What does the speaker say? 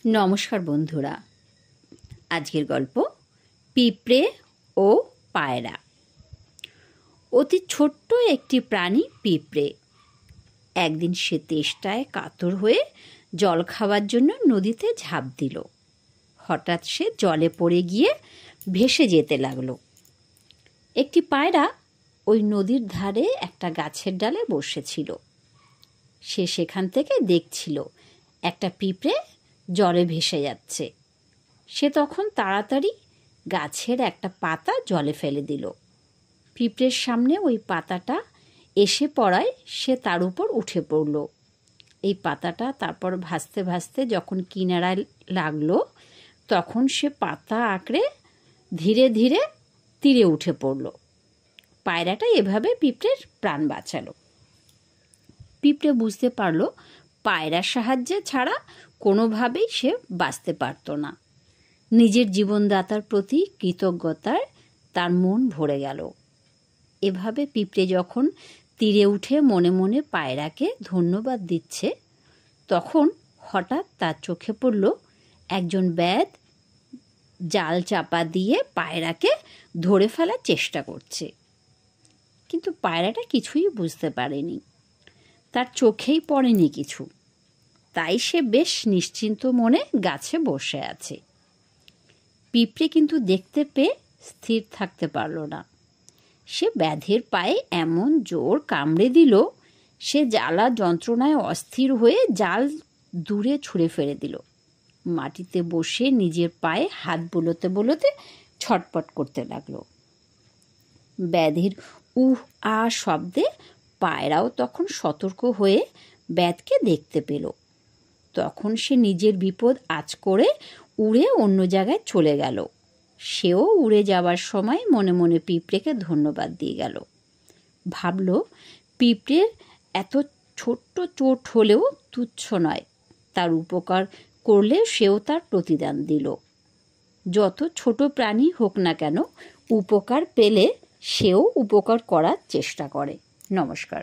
নমস্কার বন্ধুরা, আজকের গল্প পিঁপড়ে ও পায়রা। অতি ছোট্ট একটি প্রাণী পিঁপড়ে। একদিন সে তেষ্টায় কাতর হয়ে জল খাওয়ার জন্য নদীতে ঝাঁপ দিল। হঠাৎ সে জলে পড়ে গিয়ে ভেসে যেতে লাগলো। একটি পায়রা ওই নদীর ধারে একটা গাছের ডালে বসেছিল। সে সেখান থেকে দেখছিল একটা পিঁপড়ে জলে ভেসে যাচ্ছে। সে তখন তাড়াতাড়ি গাছের একটা পাতা জলে ফেলে দিল। পিঁপড়ের সামনে ওই পাতাটা এসে পড়ায় সে তার উপর উঠে পড়ল। এই পাতাটা তারপর ভাসতে ভাসতে যখন কিনারায় লাগলো, তখন সে পাতা আঁকড়ে ধীরে ধীরে তীরে উঠে পড়ল। পায়রাটা এভাবে পিঁপড়ের প্রাণ বাঁচালো। পিঁপড়ে বুঝতে পারল পায়রার সাহায্যে ছাড়া কোনোভাবেই সে বাঁচতে পারত না। নিজের জীবনদাতার প্রতি কৃতজ্ঞতায় তার মন ভরে গেল। এভাবে পিঁপড়ে যখন তীরে উঠে মনে মনে পায়রাকে ধন্যবাদ দিচ্ছে, তখন হঠাৎ তার চোখে পড়ল একজন ব্যাধ জাল চাপা দিয়ে পায়রাকে ধরে ফেলার চেষ্টা করছে। কিন্তু পায়রাটা কিছুই বুঝতে পারেনি, তার চোখেই পড়েনি কিছু। তাই সে বেশ নিশ্চিন্ত মনে গাছে বসে আছে। পিঁপড়ে কিন্তু দেখতে পেয়ে স্থির থাকতে পারল না। সে ব্যাধের পায়ে এমন জোর কামড়ে দিল, সে জ্বালা যন্ত্রণায় অস্থির হয়ে জাল দূরে ছুঁড়ে ফেলে দিল। মাটিতে বসে নিজের পায়ে হাত বুলোতে বুলোতে ছটপট করতে লাগলো। ব্যাধের উহ আ শব্দে পায়রাও তখন সতর্ক হয়ে ব্যাধকে দেখতে পেল। তখন সে নিজের বিপদ আঁচ করে উড়ে অন্য জায়গায় চলে গেল। সেও উড়ে যাওয়ার সময় মনে মনে পিঁপড়েকে ধন্যবাদ দিয়ে গেল। ভাবল পিঁপড়ের এত ছোট্ট চোট হলেও তুচ্ছ নয়, তার উপকার করলে সেও তার প্রতিদান দিল। যত ছোট প্রাণী হোক না কেন, উপকার পেলে সেও উপকার করার চেষ্টা করে। নমস্কার।